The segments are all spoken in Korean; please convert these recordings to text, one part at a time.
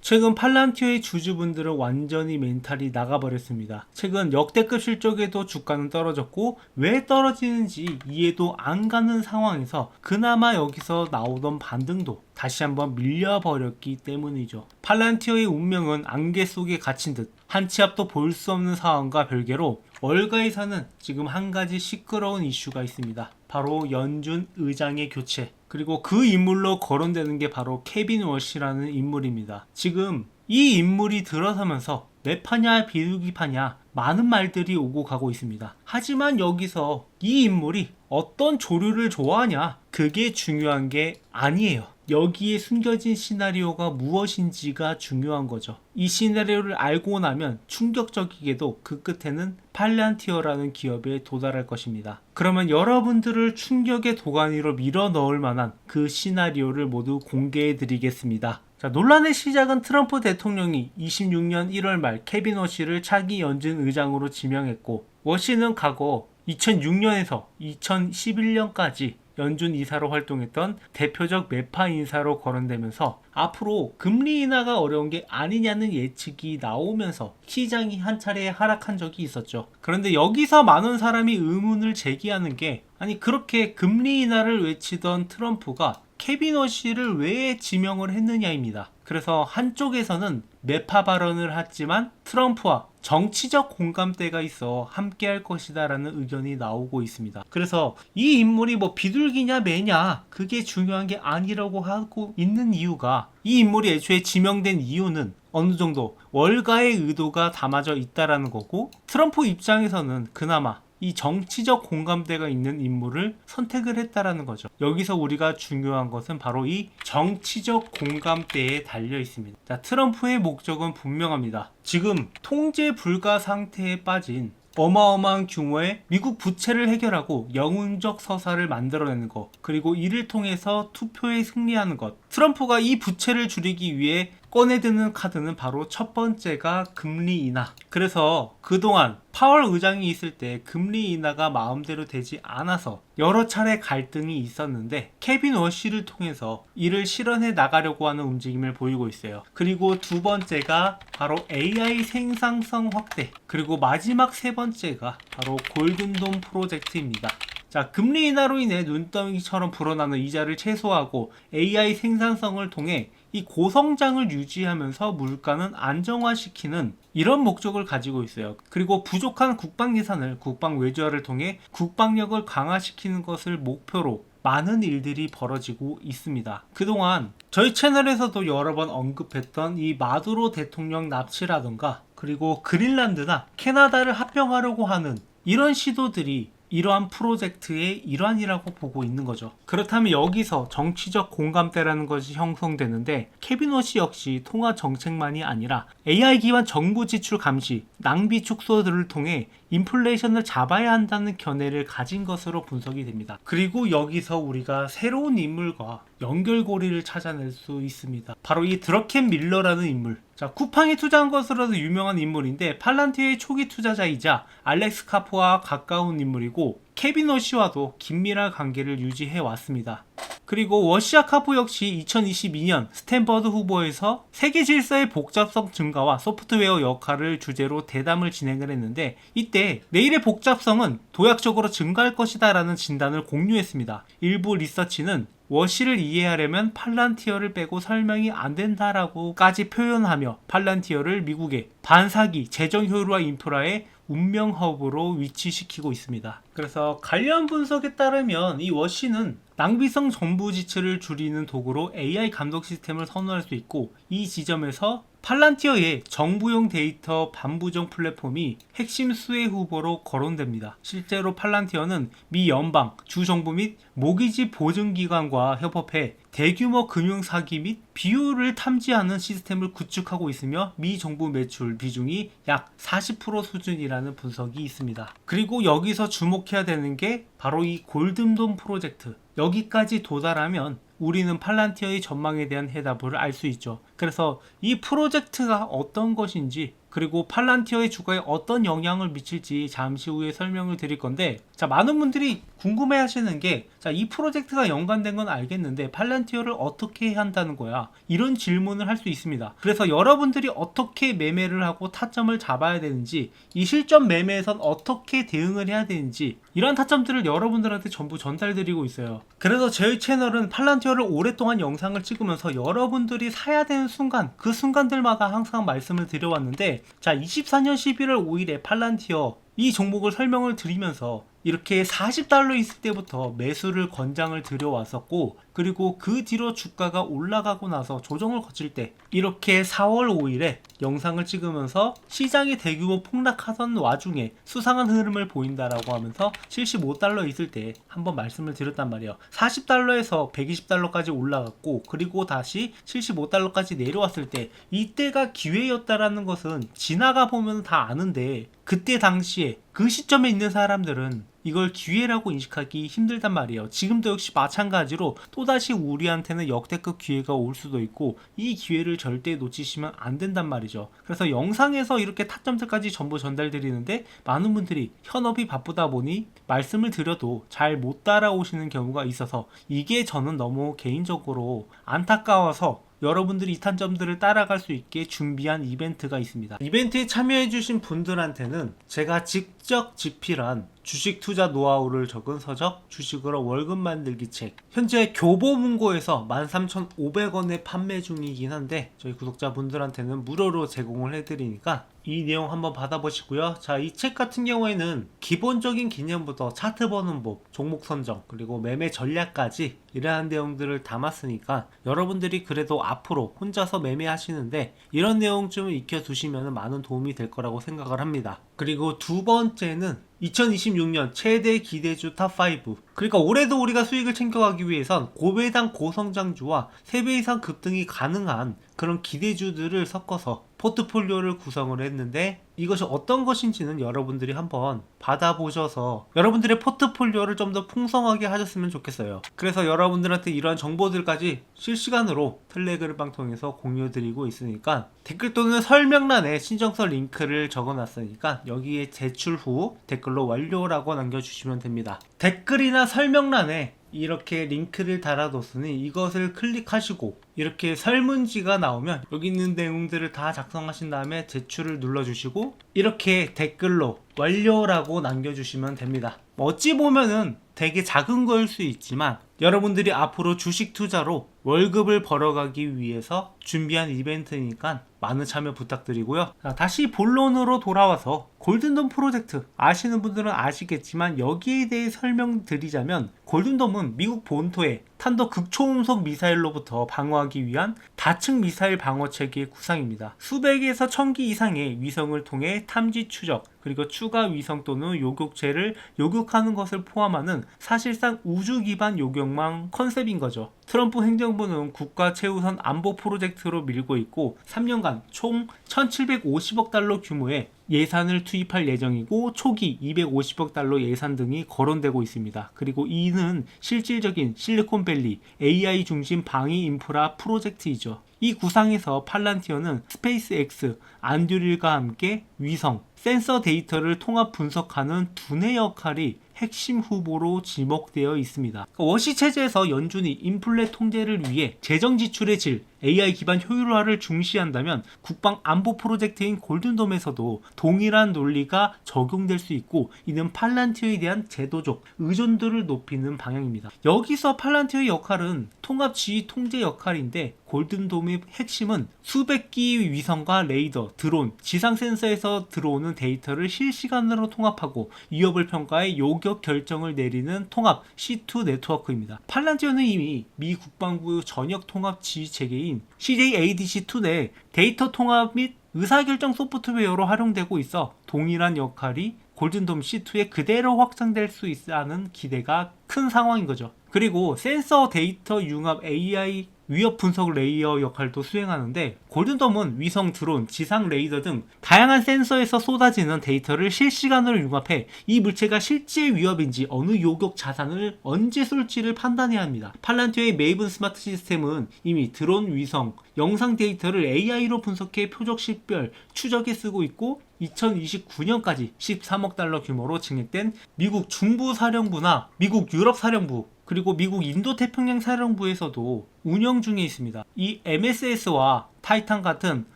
최근 팔란티어의 주주분들은 완전히 멘탈이 나가버렸습니다. 최근 역대급 실적에도 주가는 떨어졌고 왜 떨어지는지 이해도 안 가는 상황에서 그나마 여기서 나오던 반등도 다시 한번 밀려버렸기 때문이죠. 팔란티어의 운명은 안개 속에 갇힌 듯 한 치 앞도 볼 수 없는 상황과 별개로 월가에서는 지금 한 가지 시끄러운 이슈가 있습니다. 바로 연준 의장의 교체, 그리고 그 인물로 거론되는 게 바로 케빈 워시라는 인물입니다. 지금 이 인물이 들어서면서 매파냐 비둘기파냐 많은 말들이 오고 가고 있습니다. 하지만 여기서 이 인물이 어떤 조류를 좋아하냐, 그게 중요한 게 아니에요. 여기에 숨겨진 시나리오가 무엇인지가 중요한 거죠. 이 시나리오를 알고 나면 충격적이게도 그 끝에는 팔란티어라는 기업에 도달할 것입니다. 그러면 여러분들을 충격의 도가니로 밀어 넣을 만한 그 시나리오를 모두 공개해 드리겠습니다. 자, 논란의 시작은 트럼프 대통령이 26년 1월 말 케빈 워시를 차기 연준 의장으로 지명했고, 워시는 과거 2006년에서 2011년까지 연준 이사로 활동했던 대표적 매파 인사로 거론되면서 앞으로 금리 인하가 어려운 게 아니냐는 예측이 나오면서 시장이 한 차례 하락한 적이 있었죠. 그런데 여기서 많은 사람이 의문을 제기하는 게, 아니 그렇게 금리 인하를 외치던 트럼프가 케빈 워시를 왜 지명을 했느냐입니다. 그래서 한쪽에서는 매파 발언을 했지만 트럼프와 정치적 공감대가 있어 함께할 것이다 라는 의견이 나오고 있습니다. 그래서 이 인물이 뭐 비둘기냐 매냐 그게 중요한 게 아니라고 하고 있는 이유가, 이 인물이 애초에 지명된 이유는 어느 정도 월가의 의도가 담아져 있다라는 거고, 트럼프 입장에서는 그나마 이 정치적 공감대가 있는 인물을 선택을 했다라는 거죠. 여기서 우리가 중요한 것은 바로 이 정치적 공감대에 달려 있습니다. 자, 트럼프의 목적은 분명합니다. 지금 통제 불가 상태에 빠진 어마어마한 규모의 미국 부채를 해결하고 영웅적 서사를 만들어내는 것, 그리고 이를 통해서 투표에 승리하는 것. 트럼프가 이 부채를 줄이기 위해 꺼내드는 카드는 바로 첫 번째가 금리 인하. 그래서 그동안 파월 의장이 있을 때 금리 인하가 마음대로 되지 않아서 여러 차례 갈등이 있었는데 케빈 워시를 통해서 이를 실현해 나가려고 하는 움직임을 보이고 있어요. 그리고 두 번째가 바로 AI 생산성 확대, 그리고 마지막 세 번째가 바로 골든돔 프로젝트입니다. 자, 금리 인하로 인해 눈덩이처럼 불어나는 이자를 최소화하고 AI 생산성을 통해 이 고성장을 유지하면서 물가는 안정화시키는 이런 목적을 가지고 있어요. 그리고 부족한 국방 예산을 국방 외교화를 통해 국방력을 강화시키는 것을 목표로 많은 일들이 벌어지고 있습니다. 그동안 저희 채널에서도 여러 번 언급했던 이 마두로 대통령 납치라던가, 그리고 그린란드나 캐나다를 합병하려고 하는 이런 시도들이 이러한 프로젝트의 일환이라고 보고 있는 거죠. 그렇다면 여기서 정치적 공감대라는 것이 형성되는데, 케빈 워시 역시 통화 정책만이 아니라 AI 기반 정부 지출 감시, 낭비 축소들을 통해 인플레이션을 잡아야 한다는 견해를 가진 것으로 분석이 됩니다. 그리고 여기서 우리가 새로운 인물과 연결고리를 찾아낼 수 있습니다. 바로 이 드러켄 밀러라는 인물. 자, 쿠팡에 투자한 것으로도 유명한 인물인데 팔란티어의 초기 투자자이자 알렉스 카프와 가까운 인물이고, 케빈 워시와도 긴밀한 관계를 유지해 왔습니다. 그리고 워시와 카프 역시 2022년 스탠퍼드 후보에서 세계 질서의 복잡성 증가와 소프트웨어 역할을 주제로 대담을 진행을 했는데, 이때 내일의 복잡성은 도약적으로 증가할 것이다 라는 진단을 공유했습니다. 일부 리서치는 워시를 이해하려면 팔란티어를 빼고 설명이 안 된다라고까지 표현하며 팔란티어를 미국의 반사기, 재정 효율화 인프라의 운명 허브로 위치시키고 있습니다. 그래서 관련 분석에 따르면 이 워시는 낭비성 정부 지출을 줄이는 도구로 AI 감독 시스템을 선호할 수 있고, 이 지점에서 팔란티어의 정부용 데이터 반부정 플랫폼이 핵심 수혜 후보로 거론됩니다. 실제로 팔란티어는 미 연방, 주정부 및 모기지 보증기관과 협업해 대규모 금융 사기 및 비율을 탐지하는 시스템을 구축하고 있으며 미 정부 매출 비중이 약 40% 수준이라는 분석이 있습니다. 그리고 여기서 주목해야 되는 게 바로 이 골든돔 프로젝트. 여기까지 도달하면 우리는 팔란티어의 전망에 대한 해답을 알 수 있죠. 그래서 이 프로젝트가 어떤 것인지, 그리고 팔란티어의 주가에 어떤 영향을 미칠지 잠시 후에 설명을 드릴 건데, 자, 많은 분들이 궁금해 하시는 게, 자, 이 프로젝트가 연관된 건 알겠는데 팔란티어를 어떻게 해야 한다는 거야? 이런 질문을 할 수 있습니다. 그래서 여러분들이 어떻게 매매를 하고 타점을 잡아야 되는지, 이 실전 매매에선 어떻게 대응을 해야 되는지, 이런 타점들을 여러분들한테 전부 전달드리고 있어요. 그래서 저희 채널은 팔란티어를 오랫동안 영상을 찍으면서 여러분들이 사야 되는 순간, 그 순간들마다 항상 말씀을 드려왔는데, 자, 24년 11월 5일에 팔란티어 이 종목을 설명을 드리면서 이렇게 $40 있을 때부터 매수를 권장을 드려왔었고, 그리고 그 뒤로 주가가 올라가고 나서 조정을 거칠 때 이렇게 4월 5일에 영상을 찍으면서 시장이 대규모 폭락하던 와중에 수상한 흐름을 보인다라고 하면서 $75 있을 때 한번 말씀을 드렸단 말이에요. $40에서 $120까지 올라갔고, 그리고 다시 $75까지 내려왔을 때 이때가 기회였다라는 것은 지나가 보면 다 아는데, 그때 당시에 그 시점에 있는 사람들은 이걸 기회라고 인식하기 힘들단 말이에요. 지금도 역시 마찬가지로 또다시 우리한테는 역대급 기회가 올 수도 있고, 이 기회를 절대 놓치시면 안 된단 말이죠. 그래서 영상에서 이렇게 타점들까지 전부 전달드리는데, 많은 분들이 현업이 바쁘다 보니 말씀을 드려도 잘 못 따라오시는 경우가 있어서, 이게 저는 너무 개인적으로 안타까워서 여러분들이 이 타점들을 따라갈 수 있게 준비한 이벤트가 있습니다. 이벤트에 참여해주신 분들한테는 제가 직접 집필한 주식 투자 노하우를 적은 서적, 주식으로 월급 만들기 책, 현재 교보문고에서 13,500원에 판매 중이긴 한데 저희 구독자분들한테는 무료로 제공을 해드리니까 이 내용 한번 받아보시고요. 자, 이 책 같은 경우에는 기본적인 개념부터 차트 보는 법, 종목 선정, 그리고 매매 전략까지 이러한 내용들을 담았으니까 여러분들이 그래도 앞으로 혼자서 매매하시는데 이런 내용 좀 익혀두시면 많은 도움이 될 거라고 생각을 합니다. 그리고 두 번째는 2026년 최대 기대주 탑5. 그러니까 올해도 우리가 수익을 챙겨가기 위해선 고배당 고성장주와 3배 이상 급등이 가능한 그런 기대주들을 섞어서 포트폴리오를 구성을 했는데, 이것이 어떤 것인지는 여러분들이 한번 받아보셔서 여러분들의 포트폴리오를 좀 더 풍성하게 하셨으면 좋겠어요. 그래서 여러분들한테 이러한 정보들까지 실시간으로 텔레그램방 통해서 공유드리고 있으니까 댓글 또는 설명란에 신청서 링크를 적어놨으니까 여기에 제출 후 댓글로 완료라고 남겨주시면 됩니다. 댓글이나 설명란에 이렇게 링크를 달아뒀으니 이것을 클릭하시고 이렇게 설문지가 나오면 여기 있는 내용들을 다 작성하신 다음에 제출을 눌러주시고 이렇게 댓글로 완료라고 남겨주시면 됩니다. 어찌 보면은 되게 작은 거일 수 있지만 여러분들이 앞으로 주식 투자로 월급을 벌어가기 위해서 준비한 이벤트니까 많은 참여 부탁드리고요. 자, 다시 본론으로 돌아와서 골든돔 프로젝트 아시는 분들은 아시겠지만 여기에 대해 설명드리자면, 골든돔은 미국 본토의 탄도 극초음속 미사일로부터 방어하기 위한 다층 미사일 방어 체계의 구상입니다. 수백에서 1000기 이상의 위성을 통해 탐지 추적, 그리고 추가 위성 또는 요격체를 요격하는 것을 포함하는 사실상 우주 기반 요격망 컨셉인 거죠. 트럼프 행정부는 국가 최우선 안보 프로젝트로 밀고 있고 3년간 총 1750억 달러 규모의 예산을 투입할 예정이고, 초기 250억 달러 예산 등이 거론되고 있습니다. 그리고 이는 실질적인 실리콘밸리 AI 중심 방위 인프라 프로젝트이죠. 이 구상에서 팔란티어는 스페이스X, 안드릴과 함께 위성, 센서 데이터를 통합 분석하는 두뇌 역할이 핵심 후보로 지목되어 있습니다. 워시 체제에서 연준이 인플레 통제를 위해 재정 지출의 질, AI 기반 효율화를 중시한다면 국방 안보 프로젝트인 골든돔에서도 동일한 논리가 적용될 수 있고, 이는 팔란티어에 대한 제도적 의존도를 높이는 방향입니다. 여기서 팔란티어의 역할은 통합 지휘 통제 역할인데, 골든돔의 핵심은 수백 기의 위성과 레이더, 드론, 지상 센서에서 들어오는 데이터를 실시간으로 통합하고 위협을 평가해 요격 결정을 내리는 통합 C2 네트워크입니다. 팔란티어는 이미 미 국방부 전역 통합 지휘 체계인 CJADC2 내 데이터 통합 및 의사결정 소프트웨어로 활용되고 있어 동일한 역할이 골든돔 C2에 그대로 확장될 수 있다는 기대가 큰 상황인 거죠. 그리고 센서 데이터 융합 AI 위협 분석 레이어 역할도 수행하는데, 골든돔은 위성, 드론, 지상 레이더 등 다양한 센서에서 쏟아지는 데이터를 실시간으로 융합해 이 물체가 실제 위협인지 어느 요격 자산을 언제 쏠지를 판단해야 합니다. 팔란티어의 메이븐 스마트 시스템은 이미 드론, 위성, 영상 데이터를 AI로 분석해 표적 식별, 추적에 쓰고 있고, 2029년까지 13억 달러 규모로 증액된 미국 중부사령부나 미국 유럽사령부, 그리고 미국 인도태평양 사령부에서도 운영 중에 있습니다. 이 MSS와 타이탄 같은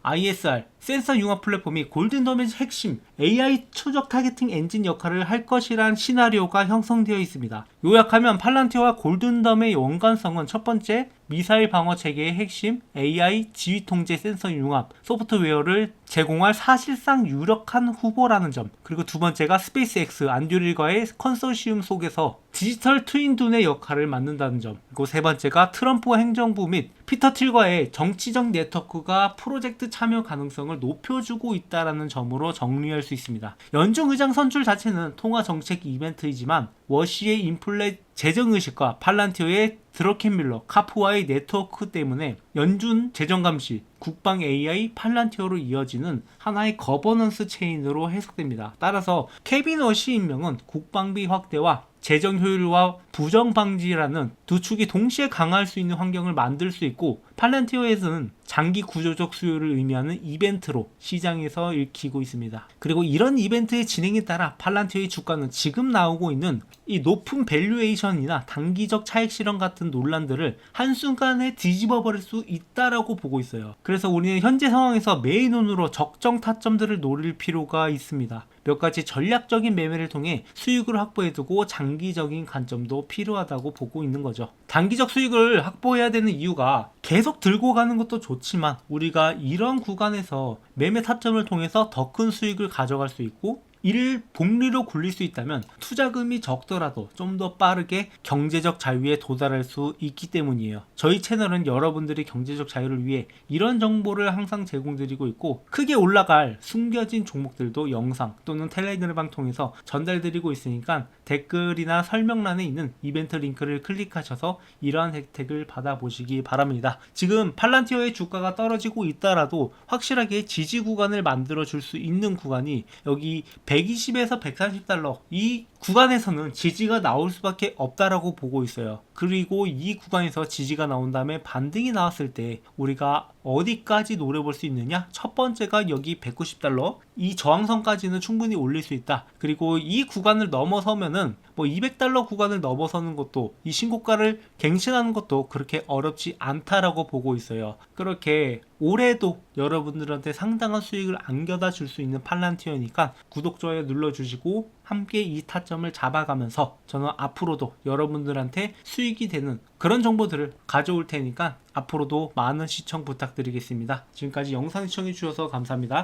ISR 센서 융합 플랫폼이 골든돔의 핵심 AI 추적 타겟팅 엔진 역할을 할 것이란 시나리오가 형성되어 있습니다. 요약하면 팔란티어와 골든돔의 연관성은 첫 번째, 미사일 방어 체계의 핵심 AI 지휘 통제 센서 융합 소프트웨어를 제공할 사실상 유력한 후보라는 점, 그리고 두 번째가 스페이스X 안드릴과의 컨소시움 속에서 디지털 트윈 둔의 역할을 맡는다는 점, 그리고 세 번째가 트럼프 행정부 및 피터 틸과의 정치적 네트워크가 프로젝트 참여 가능성을 높여주고 있다는 점으로 정리할 수 있습니다. 연중 의장 선출 자체는 통화 정책 이벤트이지만 워시의 인플레 재정의식과 팔란티어의 드러켄밀러, 카프와의 네트워크 때문에 연준 재정감시, 국방 AI, 팔란티어로 이어지는 하나의 거버넌스 체인으로 해석됩니다. 따라서 케빈 워시 임명은 국방비 확대와 재정 효율과 부정 방지라는 두 축이 동시에 강화할 수 있는 환경을 만들 수 있고, 팔란티어에서는 장기 구조적 수요를 의미하는 이벤트로 시장에서 읽히고 있습니다. 그리고 이런 이벤트의 진행에 따라 팔란티어의 주가는 지금 나오고 있는 이 높은 밸류에이션이나 단기적 차익 실현 같은 논란들을 한순간에 뒤집어 버릴 수 있다라고 보고 있어요. 그래서 우리는 현재 상황에서 매의 눈으로 적정 타점들을 노릴 필요가 있습니다. 몇 가지 전략적인 매매를 통해 수익을 확보해두고 장기적인 관점도 필요하다고 보고 있는 거죠. 단기적 수익을 확보해야 되는 이유가, 계속 들고 가는 것도 좋지만 우리가 이런 구간에서 매매 타점을 통해서 더 큰 수익을 가져갈 수 있고, 이를 복리로 굴릴 수 있다면 투자금이 적더라도 좀 더 빠르게 경제적 자유에 도달할 수 있기 때문이에요. 저희 채널은 여러분들이 경제적 자유를 위해 이런 정보를 항상 제공드리고 있고, 크게 올라갈 숨겨진 종목들도 영상 또는 텔레그램 통해서 전달드리고 있으니까 댓글이나 설명란에 있는 이벤트 링크를 클릭하셔서 이러한 혜택을 받아보시기 바랍니다. 지금 팔란티어의 주가가 떨어지고 있다라도 확실하게 지지 구간을 만들어 줄 수 있는 구간이 여기 120에서 140달러, 이 구간에서는 지지가 나올 수밖에 없다라고 보고 있어요. 그리고 이 구간에서 지지가 나온 다음에 반등이 나왔을 때 우리가 어디까지 노려볼 수 있느냐? 첫 번째가 여기 190달러, 이 저항선까지는 충분히 올릴 수 있다. 그리고 이 구간을 넘어서면은 200달러 구간을 넘어서는 것도, 이 신고가를 갱신하는 것도 그렇게 어렵지 않다라고 보고 있어요. 그렇게 올해도 여러분들한테 상당한 수익을 안겨다 줄 수 있는 팔란티어니까 구독, 좋아요 눌러주시고 함께 이 타점을 잡아가면서 저는 앞으로도 여러분들한테 수익이 되는 그런 정보들을 가져올 테니까 앞으로도 많은 시청 부탁드리겠습니다. 지금까지 영상 시청해 주셔서 감사합니다.